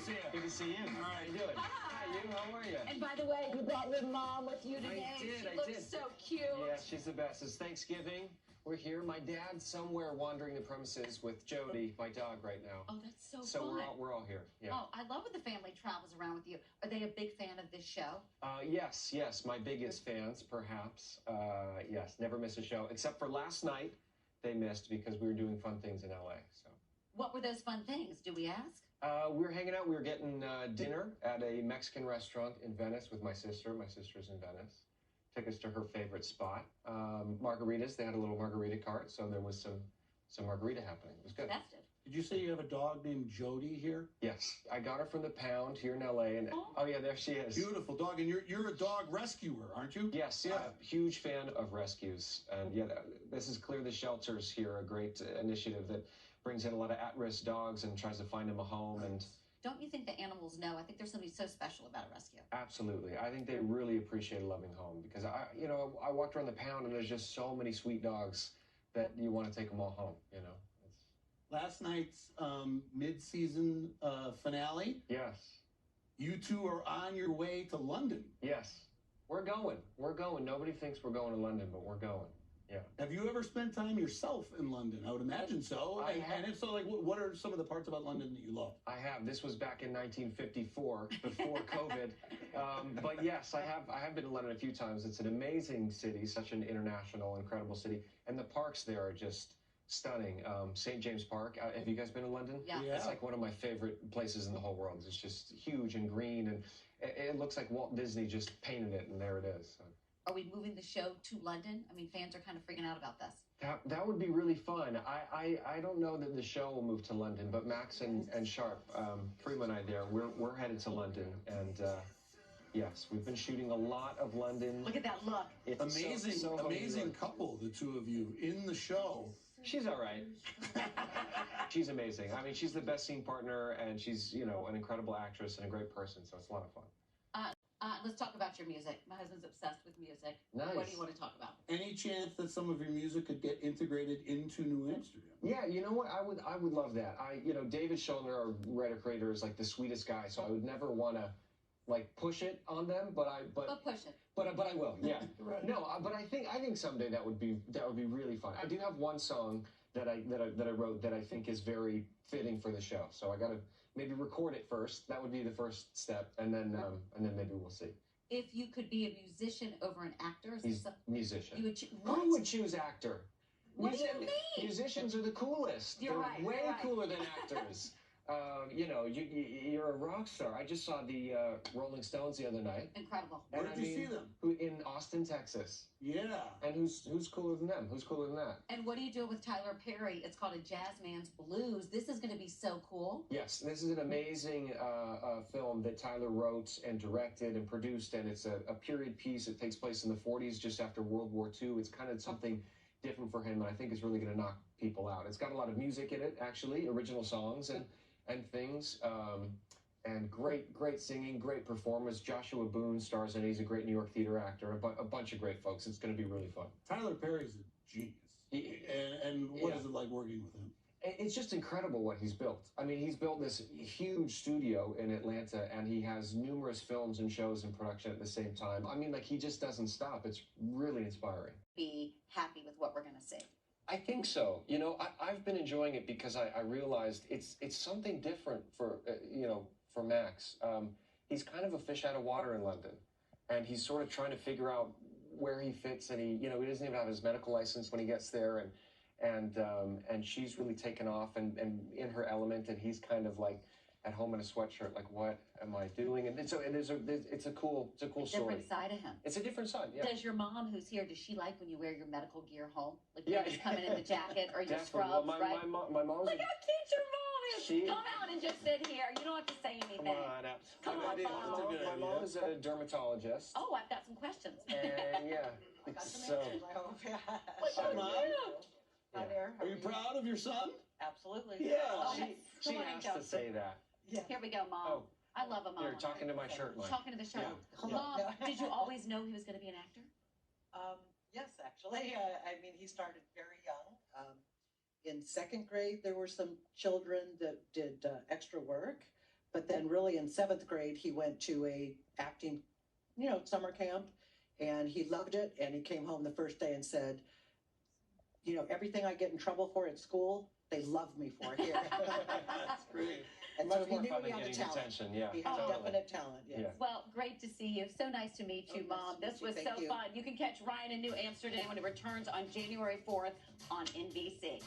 to see you. Good to see you. All right. How you doing? Hi. Hi, you. How are you? And by the way, you brought your mom with you today. I did. She looks so cute. Yeah, she's the best. It's Thanksgiving. We're here. My dad's somewhere wandering the premises with Jody, my dog, right now. Oh, that's so So fun. we're all here. Yeah. Oh, I love when the family travels around with you. Are they a big fan of this show? Yes. My biggest fans, perhaps. Yes, never miss a show. Except for last night, they missed because we were doing fun things in LA. So. What were those fun things? Do we ask? We were hanging out. We were getting dinner at a Mexican restaurant in Venice with my sister. My sister's in Venice. Took us to her favorite spot. Margaritas. They had a little margarita cart, so there was some margarita happening. It was good. Festive. Did you say you have a dog named Jody here? Yes, I got her from the pound here in LA, and oh yeah, there she is. Beautiful dog, and you're a dog rescuer, aren't you? Yes, yeah, huge fan of rescues, and yeah, this is Clear the Shelters here, a great initiative that brings in a lot of at-risk dogs and tries to find them a home. And don't you think the animals know? I think there's something so special about a rescue. Absolutely, I think they really appreciate a loving home because I walked around the pound and there's just so many sweet dogs that you want to take them all home. Last night's mid-season finale. Yes. You two are on your way to London. Yes. We're going. Nobody thinks we're going to London, but we're going. Yeah. Have you ever spent time yourself in London? I would imagine so. And if so, like, what are some of the parts about London that you love? I have. This was back in 1954, before COVID. But yes, I have been to London a few times. It's an amazing city, such an international, incredible city. And the parks there are just stunning. St. James Park. Have you guys been to London? Yeah. It's like one of my favorite places in the whole world. It's just huge and green, and it looks like Walt Disney just painted it, and there it is. So. Are we moving the show to London? I mean, fans are kind of freaking out about this. That would be really fun. I don't know that the show will move to London, but Max and Sharp, Prima and I there, we're headed to London, and yes, we've been shooting a lot of London. Look at that look. It's amazing couple, the two of you, in the show. She's all right. She's amazing. I mean, she's the best scene partner, and she's, an incredible actress and a great person, so it's a lot of fun. Let's talk about your music. My husband's obsessed with music. Nice. What do you want to talk about? Any chance that some of your music could get integrated into New Amsterdam? Yeah, you know what? I would love that. David Schulner, our writer-creator, is like the sweetest guy, so I would never want to push it on them, but push it. But I will. Yeah. Right. No, but I think someday that would be really fun. I do have one song that I wrote that I think is very fitting for the show. So I got to maybe record it first. That would be the first step, and then maybe we'll see. If you could be a musician over an actor, musician. You would Who would choose actor? What do you mean? Musicians are the coolest. You're They're right. way cooler than actors. You're a rock star. I just saw the Rolling Stones the other night. Incredible. Where did you see them? In Austin, Texas. Yeah. And who's cooler than them? Who's cooler than that? And what do you do with Tyler Perry? It's called A Jazz Man's Blues. This is going to be so cool. Yes, this is an amazing film that Tyler wrote and directed and produced, and it's a period piece. It takes place in the 40s, just after World War II. It's kind of something different for him, and I think it's really going to knock people out. It's got a lot of music in it, actually, original songs and things, and great singing, great performance. Joshua Boone stars in it. He's a great New York theater actor, a bunch of great folks. It's going to be really fun. Tyler Perry's a genius. And what is it like working with him? It's just incredible what he's built. I mean, he's built this huge studio in Atlanta, and he has numerous films and shows in production at the same time. I mean, he just doesn't stop. It's really inspiring. Be happy with what we're going to see. I think so. I've been enjoying it because I realized it's something different for Max. He's kind of a fish out of water in London, and he's sort of trying to figure out where he fits, and he doesn't even have his medical license when he gets there, and she's really taken off and in her element, and he's kind of like at home in a sweatshirt, like, what am I doing? And so it's a cool story. Different side of him. It's a different side, yeah. Does your mom, who's here, does she like when you wear your medical gear home? Like yeah, you just come in the jacket or your scrubs, well, right? My mom's Look how cute your mom is. Come out and just sit here. You don't have to say anything. Come on, Mom. My mom is a dermatologist. Oh, I've got some questions. And yeah, so. Mom, Hi there. are you proud of your son? Absolutely. Yeah. She has to say that. Yeah. Here we go, Mom. Oh. I love a mom. You're talking to my shirt, Mike. Talking to the shirt. Yeah. Mom, Yeah. did you always know he was going to be an actor? Yes, actually. I mean, he started very young. In second grade, there were some children that did extra work, But then really in 7th grade, he went to a acting, summer camp, and he loved it. And he came home the first day and said, everything I get in trouble for at school, they love me for here. That's great. And Much so he more knew fun he than had a getting talent. detention. Yeah, He had totally. definite talent, yes. Yeah. Well, great to see you. So nice to meet you, Oh, nice Mom. to meet This you. was Thank so you. fun. You can catch Ryan in New Amsterdam when it returns on January 4th on NBC.